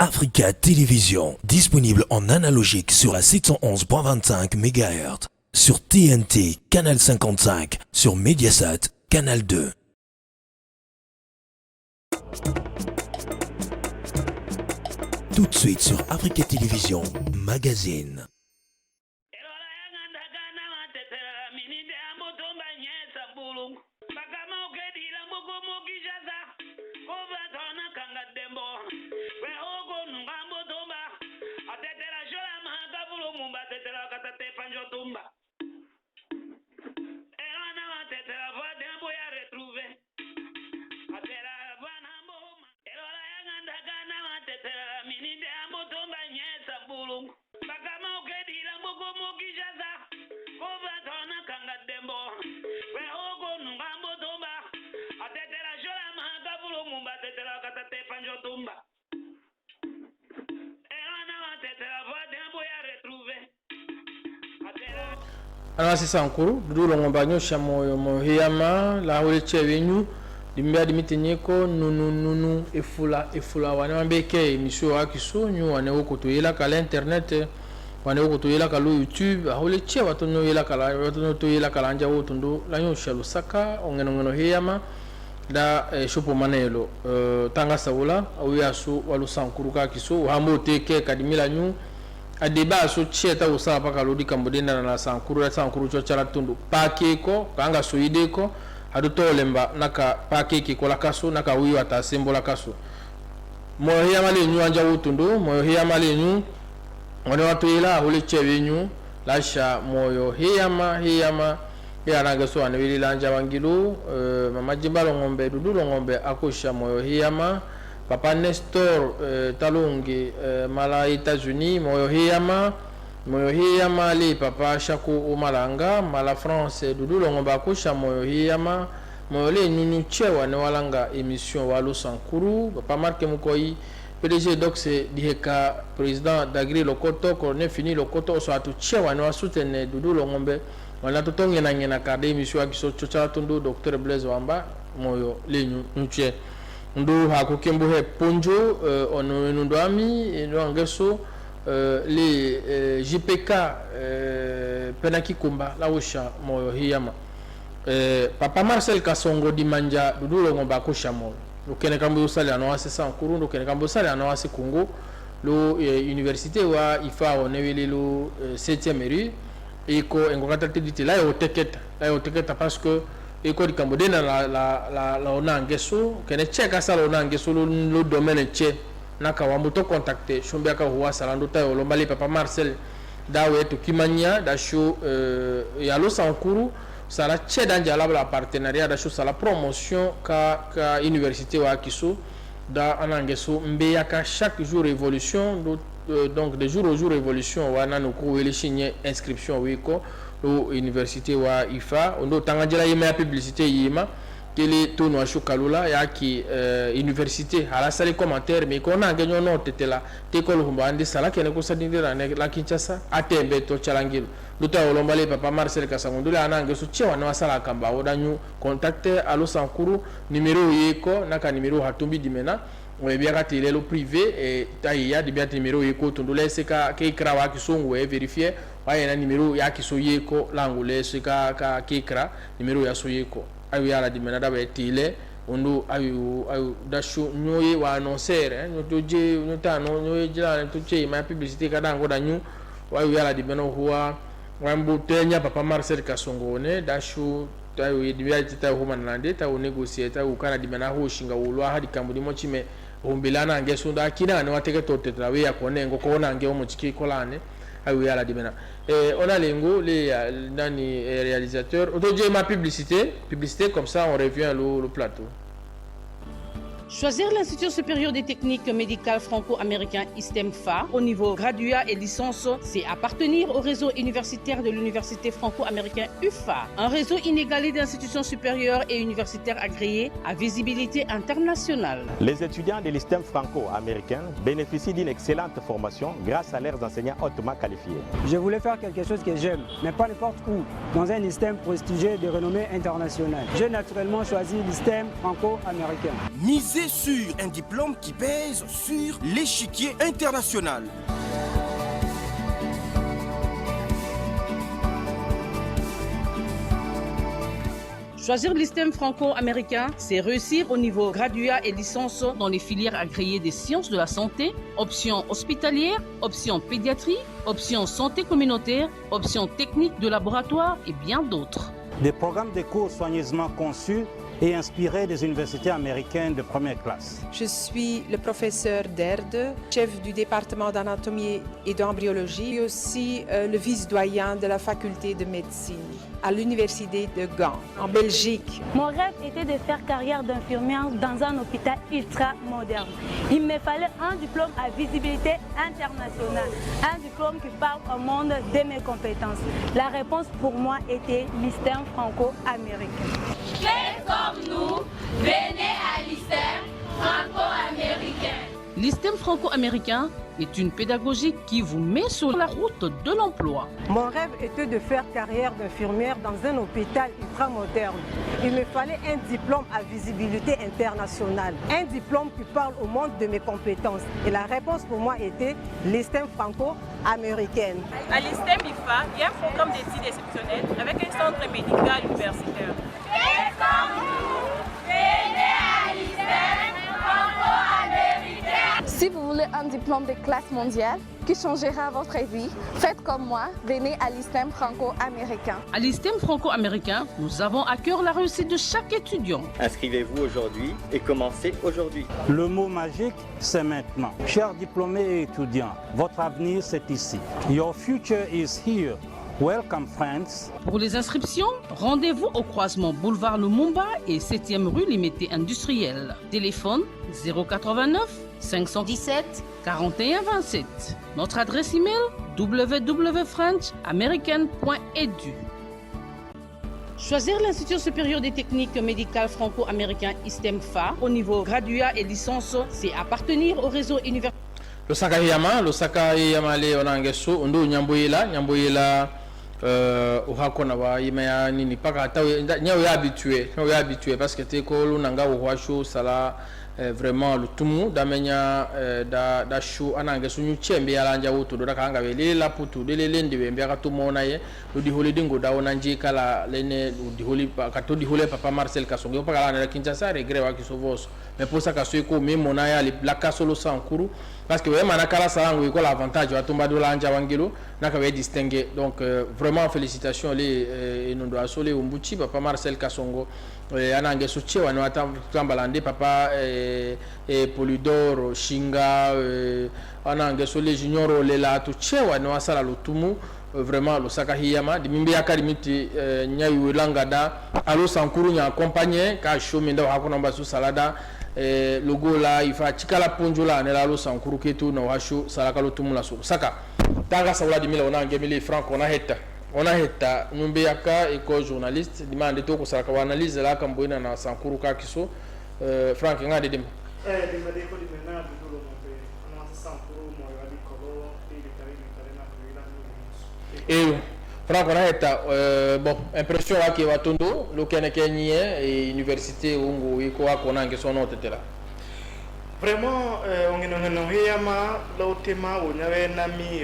Africa Télévision, disponible en analogique sur la 711.25 MHz, sur TNT, canal 55, sur Mediasat, canal 2. Tout de suite sur Africa Télévision, magazine. Alors c'est ça encore, du longombanyo chamo mohiyama la holeche wenyu dimbia dimitenyeko nunu efula wane mambeke emission akiso nyu wane okotoyela kala internet wane okotoyela kala YouTube holeche watono yela kala watono toyela kala nja wotundo la nyu shalo saka ongeno hiyama da shopo manelo tanga sawula awiasu walu sankuruka kiso hambo teke kadimila nyu a débat so cheta usa paka lodi kambodenda na sankuru cho chala tundu pakeko kanga soideko aduto lemba naka pakeki kola kaso naka wiwa ata sembola kaso moyo hiya mali nyu anja utundu moyo hiya mali nyu wane watu ila huli chewe nyu lasha moyo hiyama ya ranga so anewili lanja wangilu mama jimbalo ngombe dudulo ngombe akusha moyo hiyama Papa Nestor Talungi mala États-Unis moyo hiyama li papa Shaku Umalanga mala France dudulo ngomba kusha moyo hiyama moyo le nyunyu chewa ne walanga émission walu sankuru papa Mark Mukoyi PDG Dox diheka président d'Agri Lokoto colonel fini Lokoto so atu chewa ne wasutene dudulo ngombe wana totonge na ngena kade émission akiso chocha tundu Dr Blaise Wamba moyo le nyunyu ndo hakukembo he ponjo ono ndoami ndoangeso le JPK penaki kumba la osha moyo hiyama papa Marcel Kasongo dimanja dudulo ngomba kusha moyo lokene kambo usali anowase sankuru lokene kambo usali anowase Congo lo université wa ifa onewele lo 7e rue iko engokata tidite la yoteketa parce que eko di kambodena la onangeso kene cheka sala onangeso lo domaine che naka wambuto contacter shumbia ka huwa salando tayo lombali papa Marcel dawe to kimanya da show ya lo sankuru sala che danja la partenariat da show sala promotion ka université wa kiso da anangeso mbeya ka chaque jour évolution donc de jour au jour évolution wana no ko wele signer inscription wiko université wa IFA ondo tangajela yema ya publicité yema kele tono wa shokalula ya ki université ala sali commentaire mais kona ngenyo no tetela tekolo humba andi sala kene ko sadindira ne la Kinshasa atembe to chalangilo luta olombale papa Marcel Kasangondo la anange so chewa na sala kamba odanyu contacter alo sankuru numéro yeko naka numéro hatumbi dimena on bien raté le privé et taïya de bien numéro yeko tondole seka ke krawa ki songo e vérifier waye na numéro ya ki soyeko langule seka ka kekra numéro ya soyeko ayu ya la dimena da betile ondo ayu dasho nyoye wa annoncer nyotoje nyotano nyoye jila ntoche ma publicité kada ngoda nyu wayu ya la dimena huwa wambo tenya papa Marcel Kasongo ne dasho tayo yedibya tita homa nande tayo négocier tayo kana dimena ho shinga ulwa hadi kambudi mochime umbilana angeso da kina ne wateke tote trawe ya konengo ko na nge omo chiki kolane ayu ya la dimena on a lengo les nani réalisateur otoje ma publicité comme ça on revient le plateau. Choisir l'Institut supérieur des techniques médicales franco-américain ISTEMFA au niveau graduat et licence, c'est appartenir au réseau universitaire de l'Université franco-américain UFA, un réseau inégalé d'institutions supérieures et universitaires agréées à visibilité internationale. Les étudiants de l'ISTEM franco-américain bénéficient d'une excellente formation grâce à leurs enseignants hautement qualifiés. Je voulais faire quelque chose que j'aime, mais pas n'importe où, dans un ISTEM prestigieux de renommée internationale. J'ai naturellement choisi l'ISTEM franco-américain. Misez Misez sur un diplôme qui pèse sur l'échiquier international. Choisir l'ISTEM franco-américain, c'est réussir au niveau graduat et licence dans les filières agréées des sciences de la santé, option hospitalière, option pédiatrie, option santé communautaire, option technique de laboratoire et bien d'autres. Des programmes de cours soigneusement conçus et inspirés des universités américaines de première classe. Je suis le professeur Derde, chef du département d'anatomie et d'embryologie et aussi le vice-doyen de la faculté de médecine à l'université de Gand, en Belgique. Mon rêve était de faire carrière d'infirmière dans un hôpital ultra moderne. Il me fallait un diplôme à visibilité internationale, un diplôme qui parle au monde de mes compétences. La réponse pour moi était l'ISTEM franco-américain. Faites comme nous, venez à l'ISTEM franco-américain. L'ISTEM franco-américain est une pédagogie qui vous met sur la route de l'emploi. Mon rêve était de faire carrière d'infirmière dans un hôpital ultramoderne. Il me fallait un diplôme à visibilité internationale, un diplôme qui parle au monde de mes compétences. Et la réponse pour moi était l'ISTEM franco-américaine. À l'ISTEM IFA, il y a un programme d'études exceptionnel avec un centre médical universitaire. Faites comme nous, venez à l'ISTEM franco-américain. Si vous voulez un diplôme de classe mondiale qui changera votre vie, faites comme moi, venez à l'ISTEM franco-américain. À l'ISTEM franco-américain, nous avons à cœur la réussite de chaque étudiant. Inscrivez-vous aujourd'hui et commencez aujourd'hui. Le mot magique, c'est maintenant. Chers diplômés et étudiants, votre avenir, c'est ici. Your future is here. Welcome, friends. Pour les inscriptions, rendez-vous au croisement boulevard Lumumba et 7e rue Limité Industrielle. Téléphone 089 517 41 27. Notre adresse email www.frenchamerican.edu. Choisir l'Institut supérieur des techniques médicales franco-américain ISTEM-FA au niveau graduat et licence, c'est appartenir au réseau universitaire. Le Sakayama le onangeso ondo nyamboyela uhakona wa imaya nini paka ta nyawo ya habitué parce que te ko lunanga uhwasho sala vraiment le tumu damenya da show anangeso nyu chembe yalanja wuto do kanga belela putu delelende bembe akatumona ye udi holidingo da onanje kala lene udi holi katodi hole papa Marcel Kasongo paka la Kinshasa regret wa kisovoso mais pour ça kaso ko memo na ya la kasolo sankuru parce que vraiment nakala salango iko l'avantage wa tumba do lanja wangelo nakawe distinguer donc vraiment félicitations les inondo asole umbuchi papa Marcel Kasongo anange sochewa no atambalande papa Polydor Shinga anange sole junior lela to chewa no asala lutumu vraiment lo Sakahiyama dimimbi akalimiti nyayu langada alo sankuru nya accompagner ka shomenda hakuna mbasu salada logo la ifa chikala ponjola ne la lo sankuru ketu na washo salaka lutumu la so saka tanga sawla dimila onange mili franc on a heta nyumbe yaka eko journaliste demande to ko saraka analyse la kamboina na sankuru ka kiso frank ngade dem dimade ko dimena dulo mbe ana sankuru mo yadi kolo ile kare na kuila frank on a heta bon impression wa ki watondo lo kene kenye et université ungo iko akona ngeso no tetela vraiment ongeno heyama lotema onyawe nami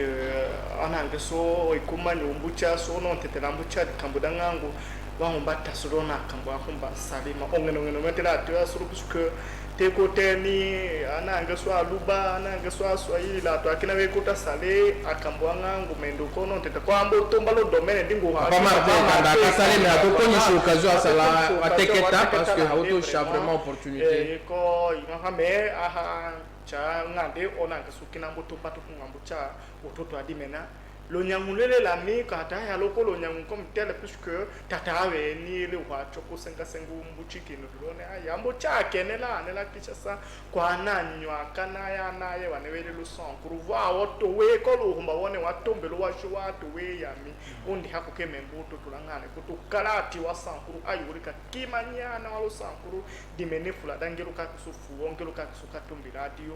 anange so ikumanya umbucha so no tetela mbucha kambudangangu wahumbata surona kambu ahumba salima ongeno metela tu asuru puisque te côté ni anange so aluba anange so aswaila to akina we kota sale akambwangangu mendo kono tete kwa ambo tomba lo domaine ndingo ha pas marqué kanda kasale na to konyesha occasion asala ateketa parce que auto cha vraiment opportunité ko ingahame aha cha ngande onange sukina mboto patu kungambo cha ototo adimena lo nyangulele la mi kata ya loko lo nyangu comme tel puisque tatawe ni le wa choko senga sengu mbuchiki no drone ya mbo cha kenela nela kishasa kwa nanywa kana ya naye wanewele lo son kuruva woto we ko lo humba wone watombe lo washo watu we ya mi undi hakuke membuto tulangane kutukalati wa sankuru ayurika kimanyana walo sankuru dimene fula dangelo ka kusufu ongelo ka kusuka tumbi radio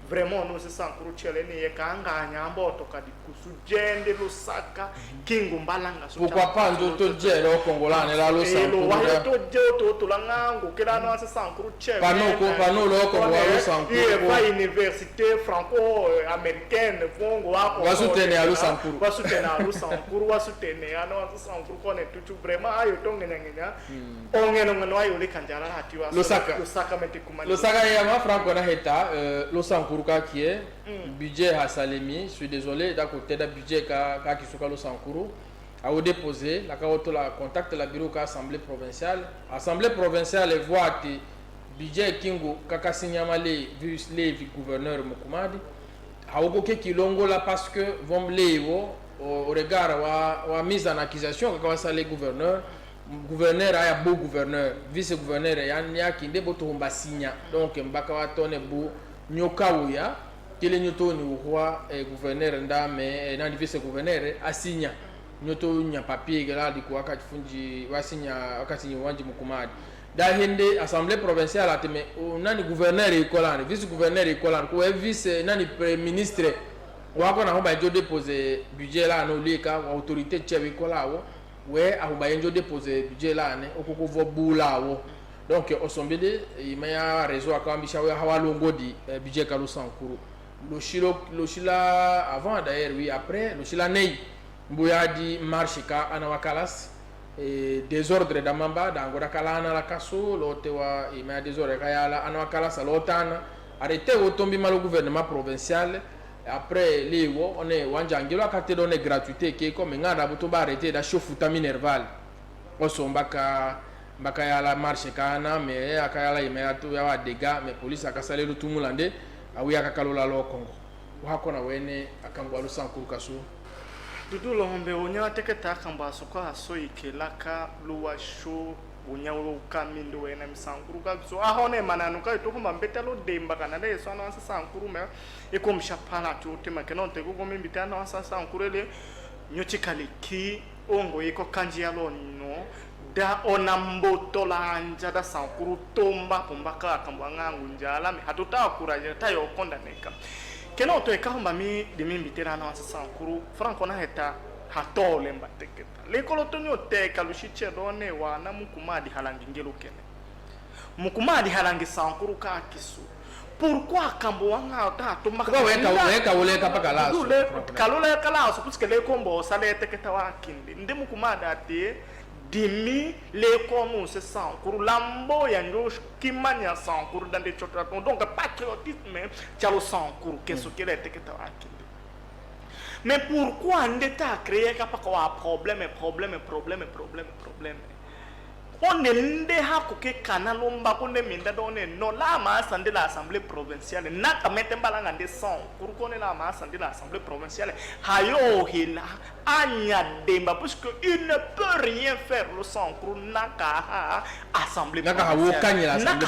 vraiment no se sankuru chelene ye kanga nyambo to kadi kusujende wende Lusaka kingo mbalanga pourquoi pas ndoto dielo congolais la Lusankuru lo wa to je to langango kila no asa sankuru che pano lo congolais Lusankuru et pas université franco américaine fongo wa soutenir Lusankuru wa soutenir ano asa sankuru kone tutu vraiment ayo tonge ngenya ongeno ngeno ayo le kanjara hatiwa Lusaka meti kumani Lusaka ya ma franco na heta Lusankuru ka qui est budget à Salemi, je suis désolé, d'un côté d'un budget qui soit Lusankuru a déposé, la carotte la contacte la bureau de l'Assemblée provinciale. Assemblée provinciale voit que budget Kingo kaka signamale vu les gouverneurs Mukumadi a ogoke kilongo là parce que vont levo au regard wa mise en accusation quand ça les gouverneurs a beau gouverneur vice gouverneur ya kinde boto mba signa donc mbaka wa tone bu nyokawuya kile nyoto ni roi gouverneur ndame na vice gouverneur asinya nyoto nya papier gala di ko akati funji wasinya wakati wanji Mukumadi da hende assemblée provinciale ateme nani gouverneur ekolane vice gouverneur ekolane ko vice nani premier ministre wako na homba jo déposer budget là no lika autorité tchewe kolawo we ahuba jo déposer budget là ne okoko vo bulawo donc osombede imaya réseau akambisha we hawalongo di budget ka Lusankuru lo shila avant d'ailleurs oui après lo shila nei mbuya di marche ka anawakalas et désordre d'amamba d'angora kalana la kaso lotewa imaya désordre kayala anawakalas lotana arrêté otombi mal au gouvernement provincial après les on est wanjangelo akate donner gratuité qui comme ngada buto ba arrêté da chofuta minerval osombaka mbaka ya la marche kana mais akayala imaya to ya dégâts mais police akasale lu tumulande awi akakalola lo Congo wakona wene akangwa Lusankuru kaso dudu lombe onya teketa kamba sokwa so ikelaka luwa show onya wo kamindo wena Msankuru kaso ahone mananu ka to kuma mbetalo demba kana le so na Sankuru me ekomshapala to tema kenon te go mimbita na Sankuru le nyochikali ki ongo iko kanji ya lo no da onamboto la njada Sankuru tomba pombaka kambanga ngunjala me hatuta kuraje tayo konda neka keno to ekamba mi de mimbitera na Sankuru franco na heta hatole mbateketa le kolotonyo te kalushiche done wana Mukumadi halangi ngelo kene Mukumadi halangi Sankuru ka kisu pourquoi kambo wanga ta to maka weka pakalaso kalula kalaso puisque le kombo sale teketa wa kindi ndi Mukumadi ate dimi les communs se Sankuru lambo ya njo kimanya Sankuru dans des chotraton donc patriotisme tchalo Sankuru qu'est-ce qu'il est que ta mais pourquoi ndeta créer kapaka problème on ne hako ke kanalomba ko ne minda donne no la ma sande la assemblée provinciale na kamete balanga de Sankuru ko ne la ma sande la assemblée provinciale hayo hila anya demba parce que il ne peut rien faire le Sankuru naka assemblée provinciale naka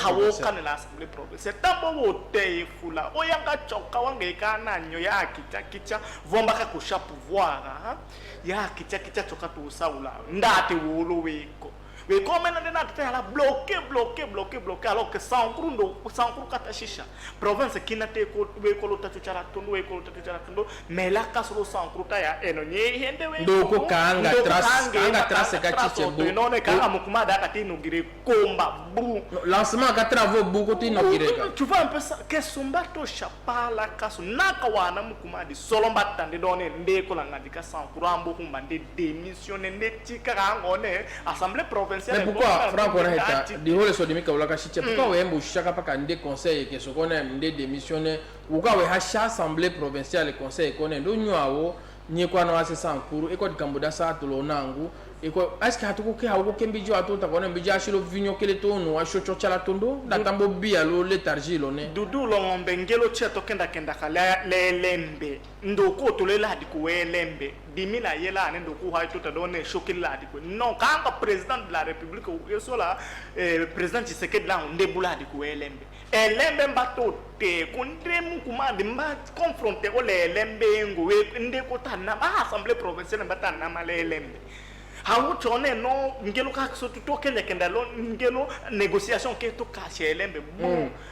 l'assemblée provinciale tambo wote fula oyanga choka wange kana nyo ya kicha vomba ka kusha pouvoir ya kicha choka tu saula ndate wolo weko mais comme on a la bloqué alors que Sankuru katashisha province kinate ko we ko lotatuchara tondo mais la kasro Sankuru ta ya enonye hende we ndoko kanga trace ka chichebo none kanga Mukumadi akati nugire komba bu lancement ka travaux beaucoup tinogire ka tu vois un peu ça que sombato chapala kaso naka wana Mukumadi solomba tande donne ndeko la ngandika Sankuru ambo kumba de démissionner netika ngone assemblée provinciale. Mais pourquoi Franco Reheta di hole so dimika ulaka chiche pourquoi wembo shaka paka nde conseil ke so kona nde démissionner uka we hasha assemblée provinciale conseil kona ndo nyawo ni kwa na Sankuru eko dikambuda sa to nangu eko aske hatuko ke hawo ke mbijo atota kona mbijo ashilo vinyo kele to no ashocho chala tondo datambo bia lo letargie lo ne dudu lo ngombe ngelo cheto kenda kala lembe ndoko to lela diku welembe dimina yela ne ndoko ha to done shokila diku non kanga président de la république yeso la président Tshisekedi la ndebula diku welembe elembe mbato te kondre Mukumadi mba confronter ko lembe ngo we ndeko tana ba assemblée provinciale mbata na malelembe hawo chone no ngelo ka so to kenya kenda lo ngelo négociation ke to ka shelembe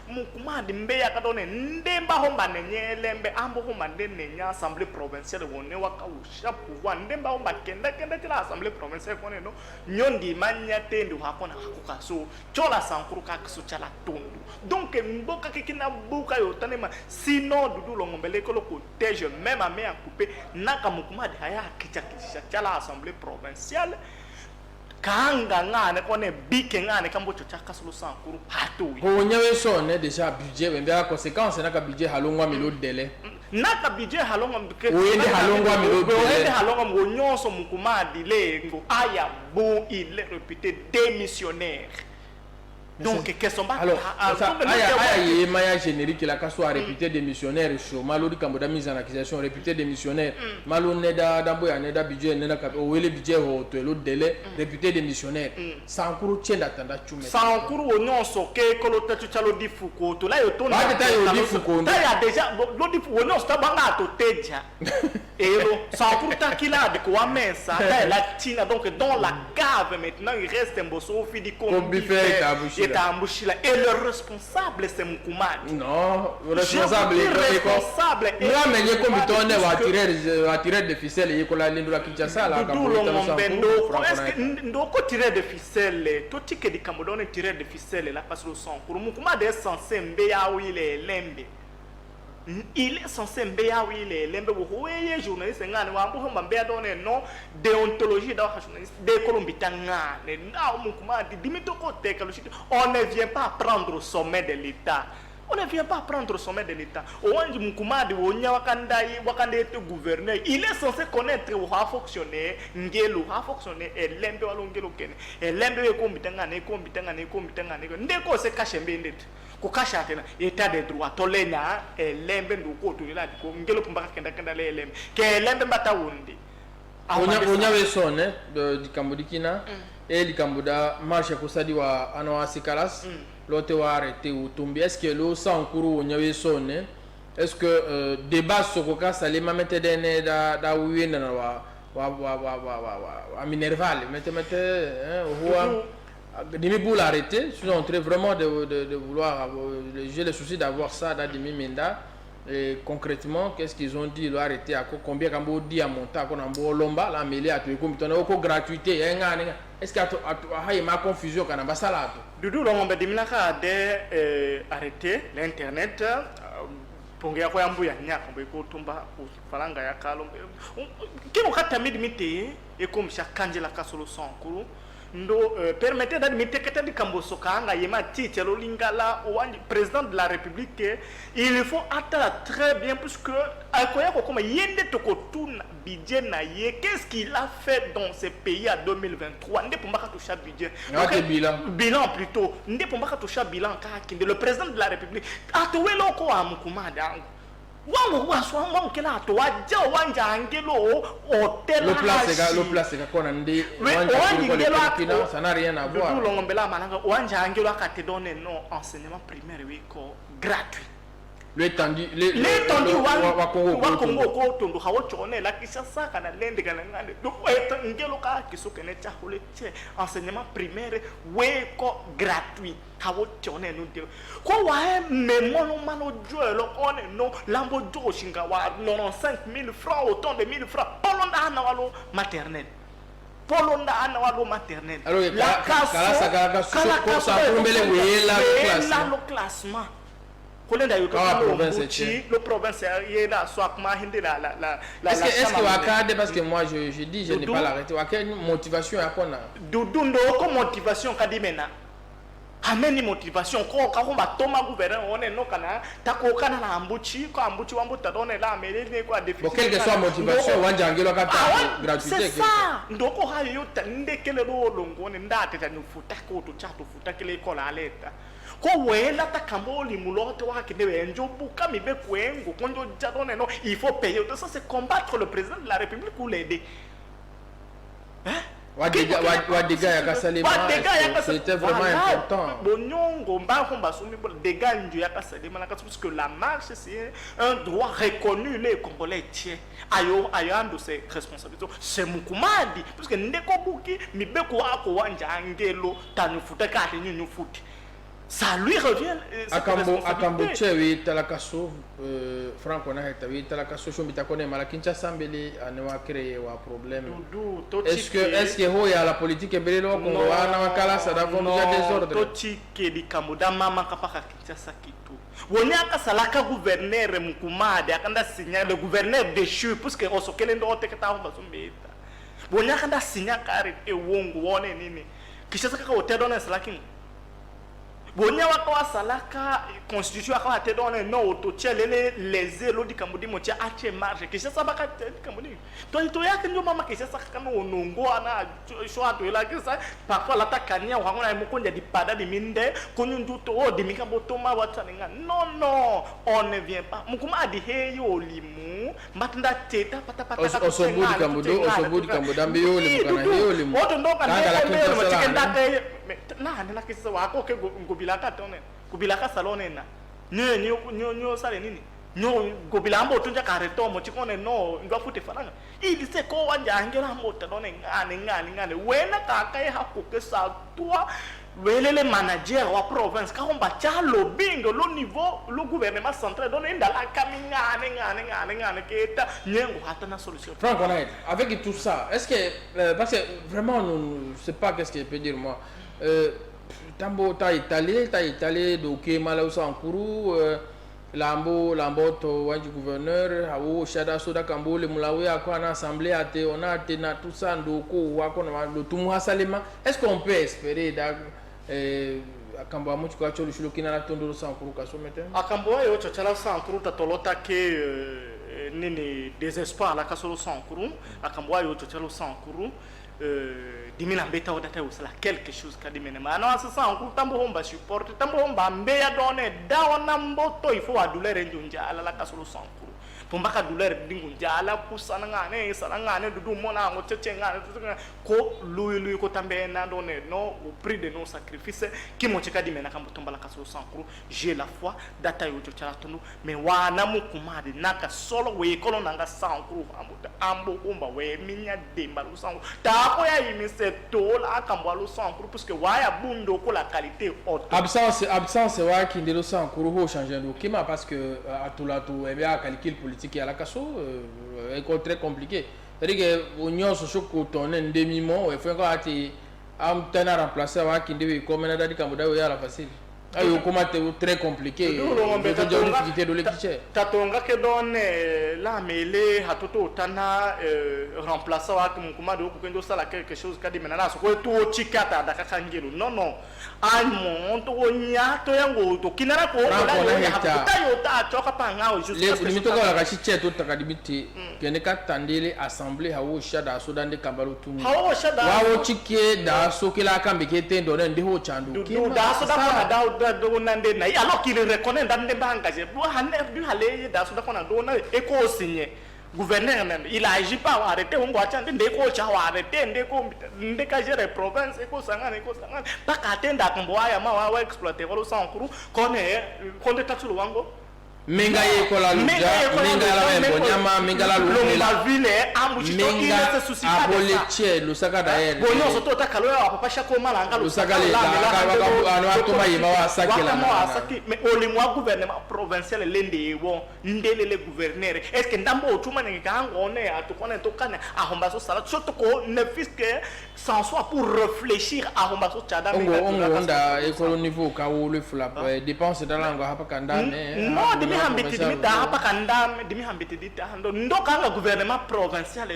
mukuma de mbe ya kadone ndemba homba nenye lembe ambo homba ndenya assemblée provinciale wone waka usha pouvoir ndemba homba kenda tila assemblée provinciale kone no nyondi manya tendi hakona hakuka so chola sankuru ka so chala tondu donc mboka kikina buka yo tanema sinon dudu longombele ko côté même à main couper naka mukuma de haya kichakisha chala assemblée provinciale kanga ngane kone bike ngane kambocho chaka solo sankuru hatu ko nyawe so ne déjà budget wembe a conséquence naka budget halongwa milo délai naka budget halongwa mbike oyende halongwa milo délai oyende halongwa ngonyonso mukumadi lengo aya bo il est réputé démissionnaire. Donc qu'est-ce qu'on va alors aya maya générique la kaso a réputé démissionnaire chaud malori kamboda mise en accusation réputé démissionnaire malo neda dambo ya neda budget neda ka o wele budget ho to lo délai réputé démissionnaire sankuru tienda tanda chume sankuru ononso ke kolota chuchalo difuko to la yo to na ta yo difuko ta ya déjà lo difuko ononso ta banga to teja elo sankuru ta kila de ko amesa ta la tina donc dans la cave maintenant il reste un bosso fi di et le responsable c'est Mukumadi. Non, le responsable est moi mais il comme tourner va tirer de ficelle et ko la lindo la Kinshasa la est-ce que ndoko tirer de ficelle to tike di kamodone tirer de ficelle la parce le sang pour Mukumadi est censé mbeya wile lembe. Il est censé mbeya wile lembe wo yeye journaliste ngane wa mbo mbeya donne non déontologie da journaliste de Colombita ngane na Mukumadi dimito ko teka on ne vient pas prendre au sommet de l'état. On ne vient pas prendre au sommet de l'état. Owanji Mukumadi wonya wakanda était gouverneur. Il est censé connaître où a fonctionné ngelo a fonctionné et lembe walongelo kene. Et lembe ko mbitangane ndeko se cache mbende. Ko kasha tena état de droit tolena et lembe ndoko to la ko ngelo pumbaka kenda le lembe. Ke lembe mbata wundi. Onya wesone di Kambodikina et di Kamboda marche ko sadi wa anwa sikalas. L'autre va arrêter ou tomber. Est-ce que l'eau sans cours ou sonne? Est-ce que débat sur le cas ça les m'a mettre da oué na wa minerval mette demi boule arrêter. Je suis en train vraiment de vouloir j'ai le souci d'avoir ça dans demi minda. Et concrètement, qu'est-ce qu'ils ont dit? Ils ont arrêté à combien Cambo dit à monter à Konambo Lomba, la mêlée à tout le monde, on gratuité. Est-ce qu'il y a ma confusion quand on a ça? Doudou, on va dire arrêter l'internet. Pongea kwa yambu ya nyaka mbeko tumba falanga ya kalombe. Kimo kata midimite e comme chakanje la kasolo sankuru. Ndo permettez d'admettre que tadi kamboso kanga yema tite lo lingala owanji président de la République il faut attendre très bien puisque akoya ko comme yende to ko tuna budget na ye qu'est-ce qu'il a fait dans ce pays en 2023 ndé pour mbaka to cha budget bilan plutôt ndé pour mbaka to cha bilan ka kinde le président de la République atowelo ko amukumada wangu waswa wangu kila to waja wanja angelo hotel le place ka kona ndi wanja ça n'a rien à voir tout longombela malanga wanja angelo akate donner non enseignement primaire oui ko gratuit l'étendue wa Congo ko tondo hawo chone la kisasa kana lende kana ngane do ngelo ka kisokene cha hole che enseignement primaire we ko gratuit hawo chone no de ko wa memono mano joelo on no lambo jo shinga wa 95 000 francs autant de 1000 francs polonda na walo maternelle alors la classe le classement le province est là soit ma hindi est-ce que wakade parce que moi je dis je n'ai pas l'arrêté quelle motivation à quoi na dudundo ko motivation kadimena ameni motivation ko ka ko batoma gouvernement on no kana tako kana na ambuchi ko ambuchi wambuta donne la melene ko déficit quelle que soit motivation wanja ngelo kata gratuité c'est ça ndoko hayo yote ndekele lo longone ndate ta nufuta ko to chato futa kele ko la leta ko wela ta kamboli mulote wa kende njobu kami be kwengo konjo jadone no il faut payer ça c'est combattre le président de la République ou l'aider hein Wadega Yakasalema, c'était vraiment important. Bonyongo, Mbahomba, Soumi, dégâts du Yakasalema, parce que la marche, c'est un droit reconnu, les Congolais tiennent. Ayando, c'est responsabilité. C'est Moukoumadi, parce que Ndeko Bouki, Mibeko Akouanja, Angelo, Tanufuta, Nufuti. Ça lui revient. Akambo Tchewi, Talakaso, Franco Nahetawi, Talakaso, Shomitakone, Malakincha Sambeli, a créé un problème. Est-ce que la politique est belle ou qu'on va à Nakala, ça doit déjà désordre? Toti Kedi Kamoda Mama Kapaka Kinshasa Kitu. Wonyaka Salaka gouverneur Mukumadi, Akanda signer le gouverneur déchu, puisque Osokele Ndo Tekata Basumeta. Wonyaka signer Karit et Wong Wone Nini. Kishasa Otedon Salakin. Bonya wakawa salaka constitution akawa te donne no autotiele les élos di Kamudi motia ache marge kisha sabaka te Kamudi to yake ndio mama kisha saka no onongo ana choa to la kisa parfois la takania wangona mukonja di pada di minde konyundu to o di mika botoma wataninga non on ne vient pas mukuma adi heyo limu matanda teta pata osobu di Kambuda mbiyo limu kana heyo limu oto ndoka ndio mtikenda te na nela kisa wako ke gobilaka tone gobilaka salone na nyo sale nini nyo gobilambo tunja kareto mo chikone no ngwa fute faranga ili se ko wanja angela mota done ngani wena kaka ya hakuke sa toi welele manager wa province ka on bacha lobbying lo niveau le gouvernement central donne ndala ngani keta nyengo hata na solution. Franck, avec tout ça, est-ce que parce que vraiment je sais pas qu'est-ce que je peux dire moi. Tambo ta Italie donc Malausa Ankuru lambo to wanji gouverneur hawo shada soda kambo le mulawe akwa na assemblée ate on a tena tout ça ndoko wako na le tumu hasalema. Est-ce qu'on peut espérer akambo amuchi kwa cholo shilo kina na tondolo Sankuru kasomete akambo ayo chachala Sankuru tatolota ke nini désespoir la kasolo Sankuru akambo ayo chachala Sankuru dimina mbeta odata usala quelque chose kadimene mana asasa on tambo homba support tambo homba mbeya donne dawana mboto il faut adulere njunja ala la kasolo Sankuru pombaka douleur dingunja ala pusana ngane salangane dudu mona ngo ngane ko luyu ko tambe na donne no au prix de nos sacrifices qui mo cheka dimena kambo tombala kasolo Sankuru j'ai la foi data yo chala tunu mais wana mukumade naka solo we kolo nanga Sankuru ambo umba we minya demba lu Sankuru tapo ya imise tola akambo lu Sankuru parce que waya bundo ko la qualité haute absence wa ki ndelo Sankuru ho changer ndo kima parce que atulato e bien calcul politique à la casso est très compliqué. C'est-à-dire que l'Union sociale tourne un demi-mot et fait quoi tu as remplacé avec qui devait comme on a dit quand vous avez la facile. Ayo comment très compliqué. Tatonga ke donne la mêlée hatoto tana remplacer avec mon commando ko kendo sala quelque chose kadi menana so ko to chikata da kakangelo non almo to nya to yango to kinara ko tayo ta choka panga juste les mito ko la kachiche to takadibiti kene katandele assemblée hawo shada so dande kambalo tumu hawo shada wawo chike da so kila kambe kete ndone ndi ho chandu da so da donande na alors qu'il reconnaît dans des banques bu halé da so da kona dona e ko signé gouverneur il agit pas arrêter on boit ndé ko cha arrêter ndé ko ndé ka gérer province ko sangana pas katenda kombo ya ma wa exploiter ko Sankuru kone tatulu wango menga ye ko la luja menga la bonyama menga la lomba ville ambuchi to il se soucie pas de ça lusaka daer bonyo soto ta kalo ya papa shako malanga lusaka le anu atoma yema wa sakela mais oli moi gouvernement provincial lende wo ndele le gouverneur est-ce que ndambo otuma ninga ngone atukona tokana ahomba so sala surtout ko ne fiske sans soit pour réfléchir ahomba so chada menga onda école niveau ka wo le flap dépense dans l'ango hapa kandane non hambiti dimita hapa kandame dimi hambiti dita ndo ndokanga gouvernement provincial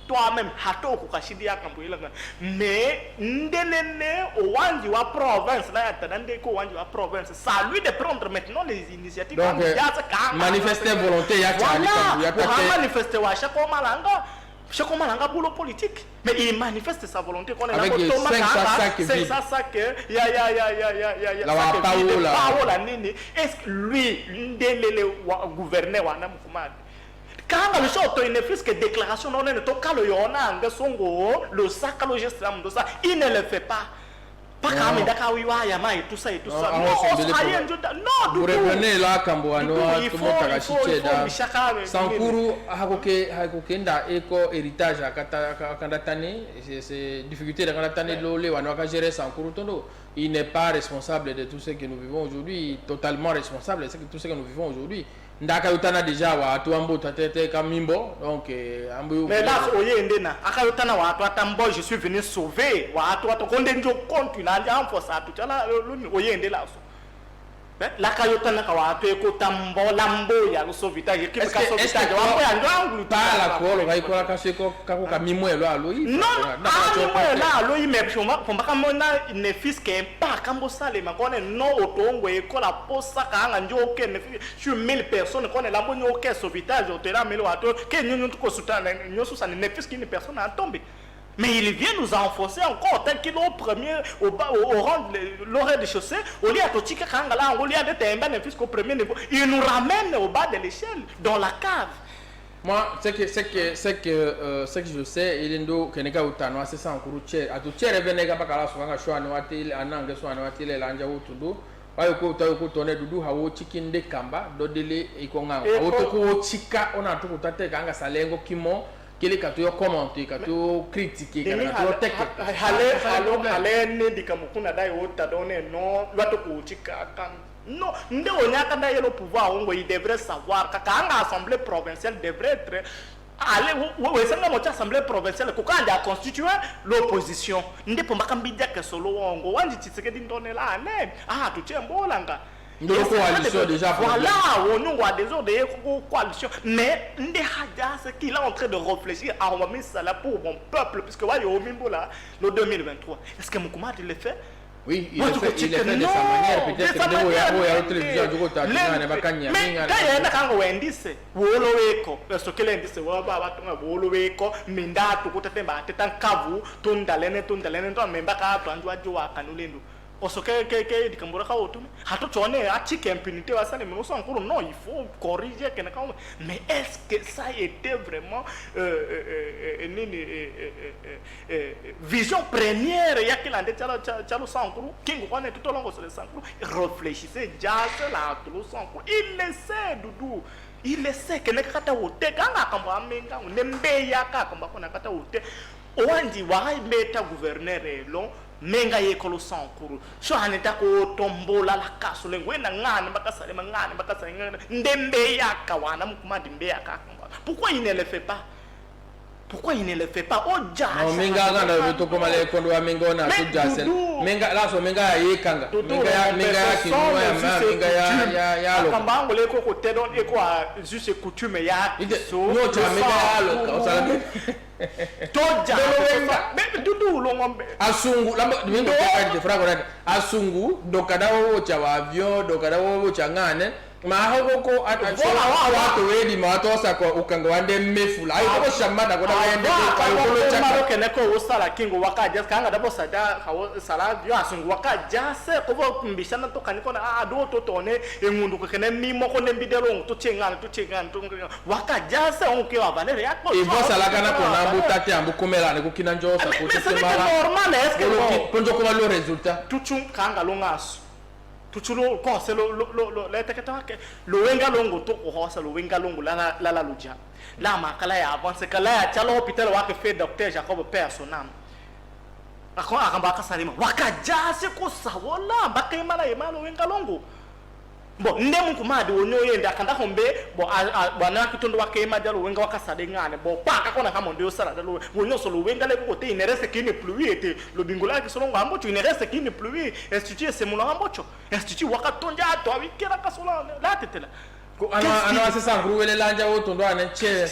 toi-même hato kukashidi yakambuila mais ndelele owanji wa province la yatandande ko owanji wa province ça lui de prendre maintenant les initiatives donc manifester volonté ya tali ya manifester wa shako malanga boulot politique mais il manifeste sa volonté qu'on est avec 5 sacs ya la nini est-ce que lui ndélé gouverneur wana mufumadi Quand le chant il ne fait que déclaration non ne to kalo yona nga songo le sac le geste là ça il ne le fait pas. Pas quand il daka wiwa ya mai tout ça et tout ça. Non, vous reprenez là Kamboano tout monde takashite da. Sankuru hakoke nda eko héritage akandatane c'est difficulté d'akandatane lolé wanaka gérer Sankuru tondo. Il n'est pas responsable de tout ce que nous vivons aujourd'hui, totalement responsable de tout ce que nous vivons aujourd'hui. Ndaka yutana déjà wa tuambo tatete kamimbo donc ambu. Mais là oyende na akayutana wa atambo je suis venu sauver wa atu konde njo continue anja enforcer tout là oyende là. La kayotana kawato eko tambo lambo ya sauvetage qui me ka sauvetage wa ya ndangu pas la kolo ga ikola kaseko kako kamimwelo aloi non amimwelo aloi mais pomba kamona ne fiske pas kambo sale makone no otongo ekola posa kanga njoke ne sur 1000 personnes kone lambo nyoke sauvetage otela melo ato ke nyonyo tuko sutana nyoso sa ne fiske une personne a tombé. Mais il vient nous enfoncer encore, tel qu'il est au premier, au rang de l'horaire de chaussée, au lieu de Tochika Kangala, au lieu de Temba, au premier niveau, il nous ramène au bas de l'échelle, dans la cave. Moi, ce que je sais, il est que Kenega Utano, c'est ça en Kourouché, à tout tiers, Venega Bakala, Swanga, Chouanouatil, Anang, Swanouatil, Lanja Utudu, Ayoko Tone Dudu, Hawo Chikin de Kamba, Dodele, Ikonga, Otoko Chika, on a tout tate Kanga Salengo Kimo. Quel est le commentaire, le critiquer, le technique. Allez, ne dit que mon adai ota donné non, va te coucher non, nous on le pouvoir, il devrait savoir que quand l'Assemblée provinciale devrait être allez, c'est notre Assemblée provinciale quand on a constitué l'opposition. Nous ne pouvons pas dire que solo on a dit que c'est donné là, ah, tout est bon là. Coalition déjà voilà, on a des ordres de coalition. Mais c'est qu'il est en train de réfléchir à on va mettre ça là pour mon peuple, puisque voilà, il y a au Mimbo là, le 2023. Est-ce que Moukouma le fait? Oui, il le fait de sa manière, peut-être que il y a une télévision du côté mais quand il y a un indice, Woloeko, parce que l'indice, Woloeko, Minda, tout côté de Batan Kavu, Tundalene, Membaka, Tandua, Kanulendo. Parce que dit Kambora Kaotume, à tout tourner à chic impunité à ça, mais encore non, il faut corriger. Mais est-ce que ça a été vraiment vision première? Il y a qu'il en a Tchalo Sankourou, King One et tout au long de Sankourou, réfléchissez, Jazz là, tout le Sankourou. Il le sait, Doudou. Il le sait que les kata ou te kanga kamba menga ou nembe yaka kamba kona kata ou te. Ouandi warai meta gouverneur long. Menga yekolo Sankuru so haneta ko tombola la kaso lengwena ngane bakasale mangane bakasale ndembe yaka wana mukuma ndembe yaka. Pourquoi il ne le fait pas? Pourquoi il ne le fait pas? Oh Dieu. Non menga ngana to koma le kondo wa menga na to jasel. Menga la so menga yekanga. Menga kinwa menga ya lo. Kamba ngole ko ko tedon e ko juste coutume ya. So no cha menga lo ka sala. Toja mais Dudu longombe asungu lambo mingo kwa frago rek asungu dokada wo cha avion dokada wo cha ngane ma hago ko atachora watu wedi ma tosa ko ukanga wande mefula ayo ko shamada ko wande ko cha ko keneko usala kingo wakaja kanga dabo sada sala yo asungu wakaja se ko bo mbishana to kaniko na do to tone engundu ko kene mimo ko nembidelo to chengana to wakaja se onke wa banere yakko e bosa la kana ko na mbutate ambu komela ne ko kinanjo sa ko c'est normal est-ce que ponjo ko le résultat tuchu kanga longaso tuchulo ko se lo le teketa ke lo wenga longo to ko hosa lo wenga longo la luja la makala ya avance kala ya chalo hôpital wa ke fait docteur Jacob Personnam akon akamba kasalima wakajase ko sawola bakayimala yemalo wenga longo bo ndemu kumadi wonyo yenda kanda hombe bo bana kitondo wakayima jalo wenga wakasade ngane bo paka kona kama ndio sala dalo wonyo so lo wenga le ko te il ne reste qu'une pluie était le bingola ki solo ngambo tu il ne reste qu'une pluie institut c'est mon ngambo cho institut wakatonja to awikira kasola la tetela ko ana sasa ngruwele lanja woto ndo ana che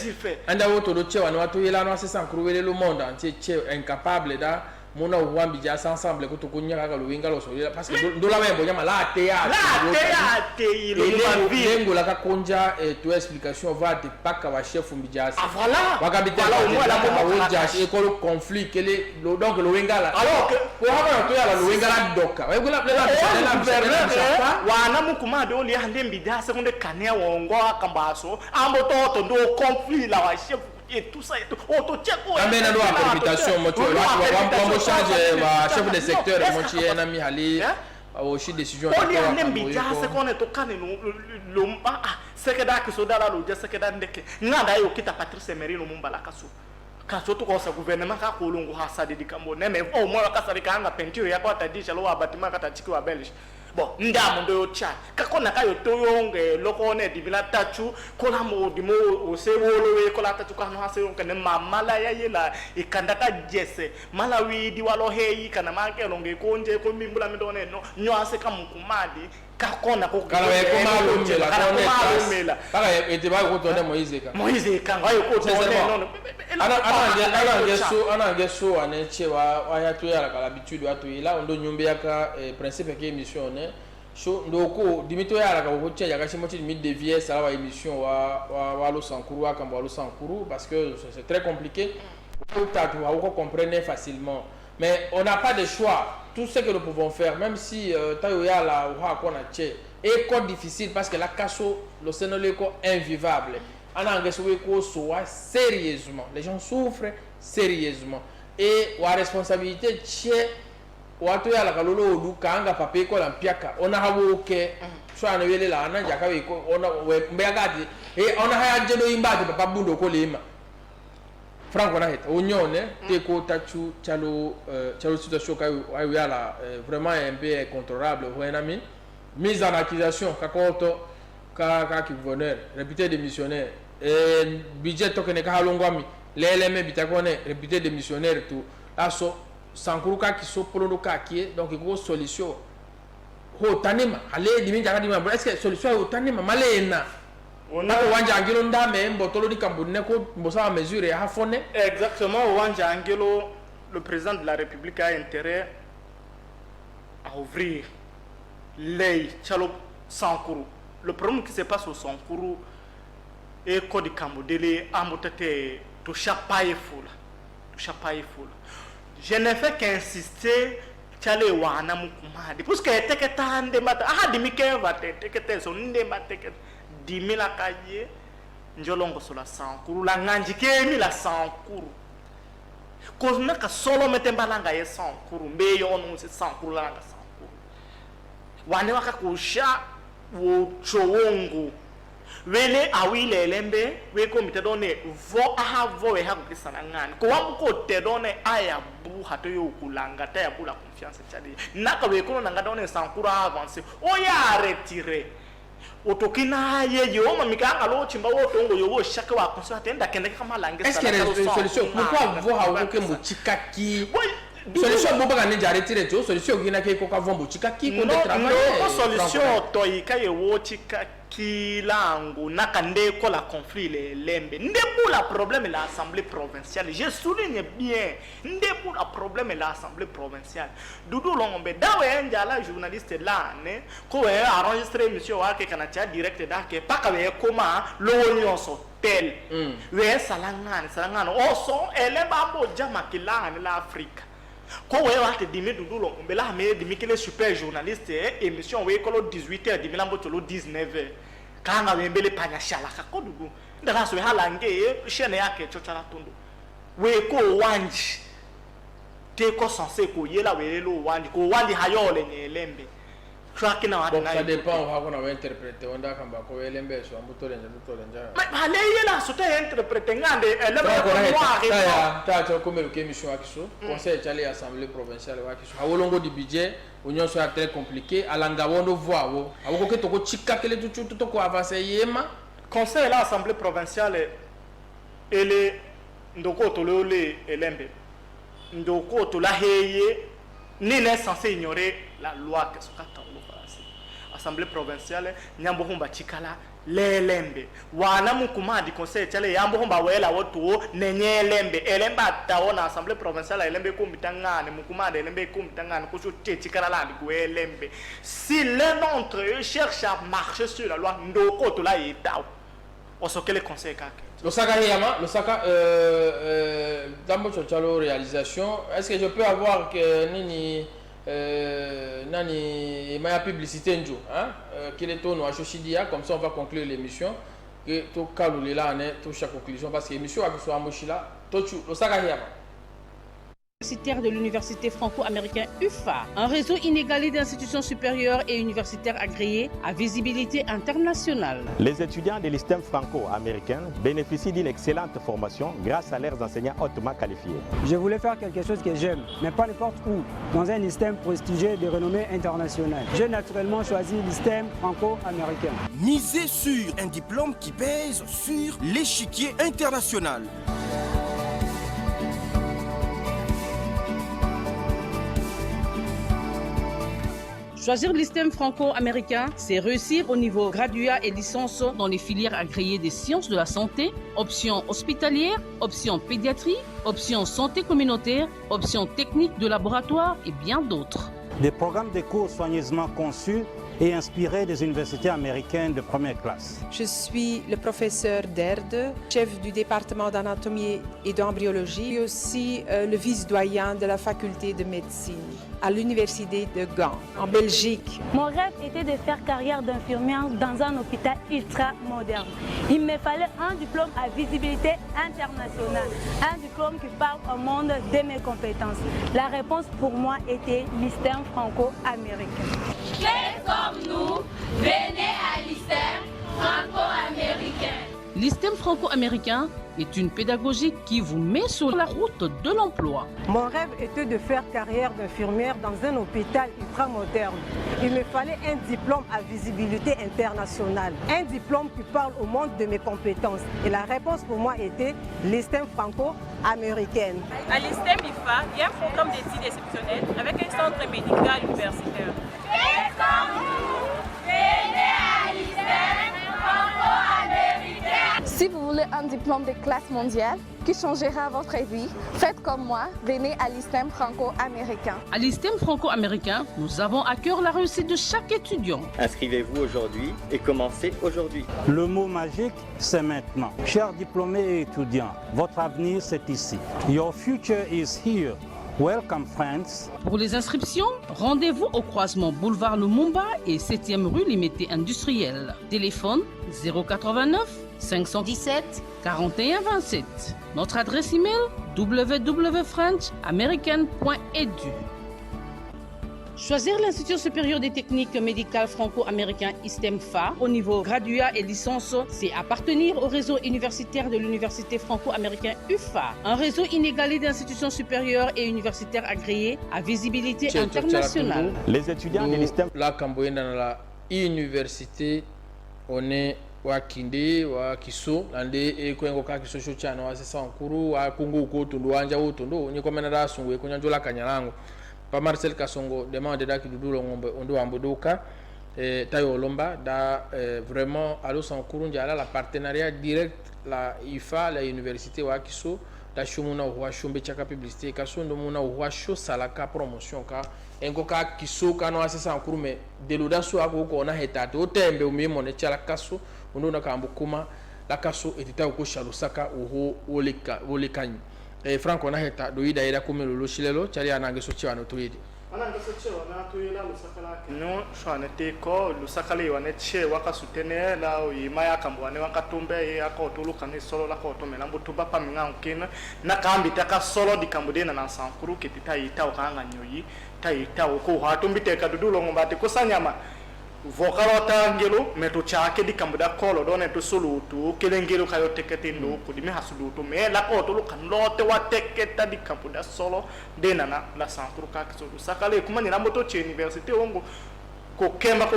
anda woto do che wana watu yela ana sasa ngruwele le monde entier che incapable da mona wambi ja ensemble ko to kunya ka lo winga lo so parce que do la même bonya la théâtre lengo la ka konja to explication va de paka wa chef mbijasi voilà wakabita au moins la moja et ko conflit kele donc lo winga la alors que ko ha to ya lo winga la doka wa kula plela wana mukumade oli hande mbijasi konde kania wongo akambaso ambo to ndo conflit la wa chef et tout ça et tout auto check amena ndo interprétation moto wa change wa chef de secteur moto na mi hali au chi décision oli hande mbijasi konde to kanenu lomba sekeda kisodala lo je sekeda ndeke ngada yo kita Patrice Merino mumbala kaso kaso to ko sa gouvernement ka ko longo ha sa dedi kambo ne me au moins ka sa dikanga peinture ya ko atadisha lo abatima kata chiki wa Belge bon ndamu ndo yo cha kakona kayo to yonge loko ne dibila tachu kola mo dimo o se wolo we kola tachu kana ha se yonke ne mamala ya yela ikanda ka jese mala wi di walo heyi kana make longe konje ko mimbula midone no nyoase kamukumadi kakona ko kala we ko malumela kala kala ete ba ko to ne Moise ka ngayo ko to ne ana ngeso ane chewa aya to yala kala habitude watu ila ndo nyumbe yaka principe ke émission ne so ndoko dimito yala ka ko cheya ka chimo mi dévier ça la émission wa lo sankuru akamba lo sankuru parce que c'est très compliqué pour tatu wa ko comprendre facilement mais on n'a pas de choix tout ce que nous pouvons faire même si tayo yala wa ko na che est code difficile parce que la casso le sénolé ko invivable sérieusement. Les gens souffrent sérieusement. Et la responsabilité, c'est on a vraiment un peu incontrôlable. Mise en accusation, qui venait, réputé démissionnaire, et budget token ka halongwami, l'LM bitakone, réputé démissionnaire tout. Là, Sankuruka qui so polo ka qui donc il go solution. Ho tanima, allez dimi jaka dima, est-ce que solution ho tanima malena? On a wanja angelo ndame mbotolo di kambune ko mbosa mesure ya hafone. Exactement, wanja angelo, le président de la République a intérêt à ouvrir l'œil Chalo Sankuru. Le problème qui se passe au Sankuru est que Kamodele a monté tout chapaille foule. Je n'ai fait qu'insister Chale wana mukumadi. Parce que était tande mata ah dimike va te son ndemate dimila kaye njolongo sola Sankuru la nganjike mi la Sankuru. Kozna ka solo metembalanga ye Sankuru mbeyo onu se Sankuru la Sankuru. Wane wakakusha wo chowongo wele awile lembe we komite done vo aha vo we ha kukisana ngani ko wabuko te done aya bu hato yo kulanga ta ya bula confiance chali naka we kono nanga done Sankuru avance o ya retirer otokina ye yo mamikanga lo chimba wo tongo yo wo shaka wa konso atenda kende kama langue est-ce que solution pourquoi vo ha wo ke muchikaki solution boba ka ninja retirer to solution gina ke ko ka vombo chikaki ko de travail no solution to ikaye wo chikaki langu nakande ko la conflit le lembe ndebu la problème la assemblée provinciale je souligne bien ndebu la problème la assemblée provinciale Doudou Longombe dawe njala journaliste là ne ko we enregistrer monsieur wa ke kana cha direct da ke paka we koma lo nyonso tel we salangana oso ele babo jama kilanga la Afrique ko we wa te dimi Doudou Longombe la me dimi kele super journaliste émission we ko 18h dimi lambo to 19h kanga we mbele panya shala ka ko Doudou ndara so halange chaîne yake chochara tondo we ko wanji te ko censé ko yela we lo wanji ko wanji hayole nyelembe ça dépend on va interpréter on da kamba ko elembe so ambuto lenja mais allez là so te interpréter ngande ta comme le émission akiso conseil chali assemblée provinciale wakiso awolongo di budget union so très compliqué alanga wondo voix wo awoko ke to ko chika kele tutu to ko avancer yema conseil la assemblée provinciale ele ndoko to le elembe ndoko to la heye ni n'est censé ignorer la loi que ce assemblée provinciale nyambo humba chikala lelembe wana mukuma di conseil chale yambo homba wela wotu nenye lembe elemba taona assemblée provinciale elembe kumitangane mukuma de elembe kumitangane ko chechi kala ndi kuelembe si l'un d'entre eux cherche à marcher sur la loi ndoko to la yitao osokele conseil kake Losaka Hiyama, Losaka Dambo Chochalo réalisation, est-ce que je peux avoir que nani ma publicité njo hein qu'il est ton Shochidia, comme ça on va conclure l'émission que to kalule là ne to chaque conclusion parce que l'émission a que soit mochila tochu Losaka Hiyama de l'université franco-américaine UFA, un réseau inégalé d'institutions supérieures et universitaires agréées à visibilité internationale. Les étudiants de l'ISTEM franco-américain bénéficient d'une excellente formation grâce à leurs enseignants hautement qualifiés. Je voulais faire quelque chose que j'aime, mais pas n'importe où, dans un ISTEM prestigieux de renommée internationale. J'ai naturellement choisi l'ISTEM franco-américain. Misez sur un diplôme qui pèse sur l'échiquier international. Choisir l'ISTEM franco-américain, c'est réussir au niveau graduat et licence dans les filières agréées des sciences de la santé, option hospitalière, option pédiatrie, option santé communautaire, option technique de laboratoire et bien d'autres. Des programmes de cours soigneusement conçus et inspirés des universités américaines de première classe. Je suis le professeur Derde, chef du département d'anatomie et d'embryologie, et aussi le vice-doyen de la faculté de médecine à l'université de Gand, en Belgique. Mon rêve était de faire carrière d'infirmière dans un hôpital ultra moderne. Il me fallait un diplôme à visibilité internationale, un diplôme qui parle au monde de mes compétences. La réponse pour moi était l'ISTEM franco-américain. Comme nous, venez à l'ISTEM franco-américain. L'ISTEM franco-américain est une pédagogie qui vous met sur la route de l'emploi. Mon rêve était de faire carrière d'infirmière dans un hôpital ultra-moderne. Il me fallait un diplôme à visibilité internationale, un diplôme qui parle au monde de mes compétences. Et la réponse pour moi était l'ISTEM franco-américaine. À l'ISTEM IFA, il y a un programme d'études exceptionnel avec un centre médical universitaire. Si vous voulez un diplôme de classe mondiale qui changera votre vie, faites comme moi, venez à l'ISTEM franco-américain. À l'ISTEM franco-américain, nous avons à cœur la réussite de chaque étudiant. Inscrivez-vous aujourd'hui et commencez aujourd'hui. Le mot magique, c'est maintenant. Chers diplômés et étudiants, votre avenir, c'est ici. Your future is here. Welcome, friends. Pour les inscriptions, rendez-vous au croisement boulevard Lumumba et 7e rue Limité Industrielle. Téléphone 089 517 41 27. Notre adresse email www.french-american.edu. Choisir l'Institut supérieur des techniques médicales franco-américain ISTEM-FA au niveau graduat et licence, c'est appartenir au réseau universitaire de l'université franco-américain UFA, un réseau inégalé d'institutions supérieures et universitaires agréées à visibilité internationale. Les étudiants de l'ISTEM. La Camboyenne dans la université, on est wa kinde wa kiso ande e ko ngoka kiso chochana wa sesa nkuru wa kungu ko tundu wanja utundu ni komena da sungwe kunya njola kanyalango pa Marcel Kasongo demande da kidudulo ngombe ondo ambodoka tayo lomba da vraiment alo sankuru njala la partenariat direct la IFA la université wa kiso da shumuna wa shumbe chaka publicité kaso ndo muna wa sho salaka promotion ka ngoka kiso kano asesa nkuru me deluda so akoko na hetate otembe umimo ne chala kaso uno na kambukuma la kaso etita ko shalusaka uho wolekanyi Franco na heta doida ida kumelo lo shilelo chali anange so chiwano toyidi anange so chiwana toyela lusakala no shwana te ko lusakale wane che wakasutene la yimaya kambwane wakatumbe yakotulu kane solo la kotomela mbutuba paminga ukena na kambi taka solo di kambudena na sankuru ketita ita okanga nyoyi taita ko hatumbite kadudulo ngombate kusanyama vokalota ngelo meto chake di kambuda kolo done to solutu kelengelo kayo teketindo kudime hasulutu me la ko to kan lote wa teketa di kambuda solo denana la sankuru ka kisolu sakale kumani na moto che université ongo ko kema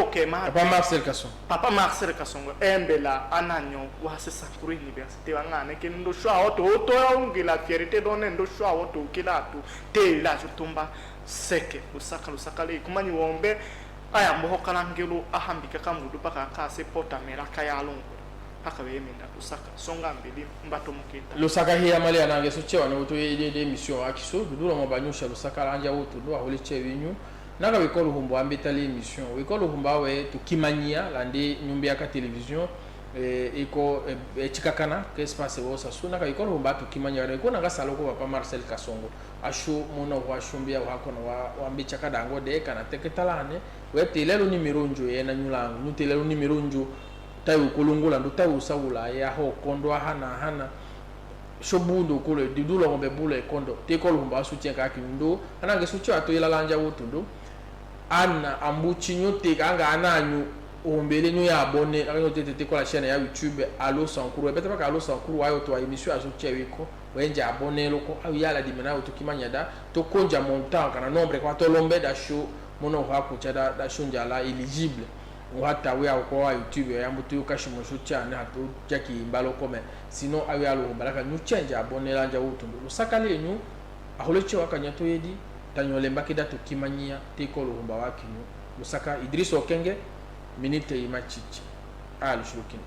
Papa Marcel Kasongo embela ananyo wa se sankuru université wangane kendo shwa oto ngila fierté done ndo shwa oto kilatu te la jutumba seke usakale kumani wombe aya mboho kalangelo ahambika kamvudu paka kase pota meraka ya longo paka wemenda lusaka songa mbili mbato mukita lusaka hiya mali anange so chewa ne woto de mission akiso dudu mo banyusha lusaka lanja woto do ahole chewenyu naka wikolo humbo ambetali emission wikolo humba we tukimanyia lande nyumba ya television iko chikakana que espace wo sasu naka wikolo humba tukimanyia ne ko naka saloko papa Marcel Kasongo ashu mona wa shumbia wa kono wa mbichaka dango de kana teketalane we telelo numero njo yena nyulangu nutelelo numero njo tayu kulungula ndo tayu sawula ya ho kondo hana shobundo kule didulo ngombe bule kondo tekolo humba soutien ka kindo anange soutien ato yela lanja wotundo ana ambuchinyo te anga ananyu ombele nyo ya abonné ayo tete ko la chaîne ya YouTube Allo Sankuru beta baka Allo Sankuru ayo to émission asoutien wiko wenje abonné loko ayo yala dimena otukimanya da to konja montant kana nombre kwa to lombe da show mono ha kuchada da show njala éligible wata we akwa YouTube ya mbutu kashimo soutien na to jaki mbalo kome sinon ayo alo balaka ñu change abonné lanja wotundo lusakale ñu aholeche wakanyato yedi tanyole mbakida to kimanyia tekolo humba wakinyo lusaka Idris Okenge minute imachichi al shukin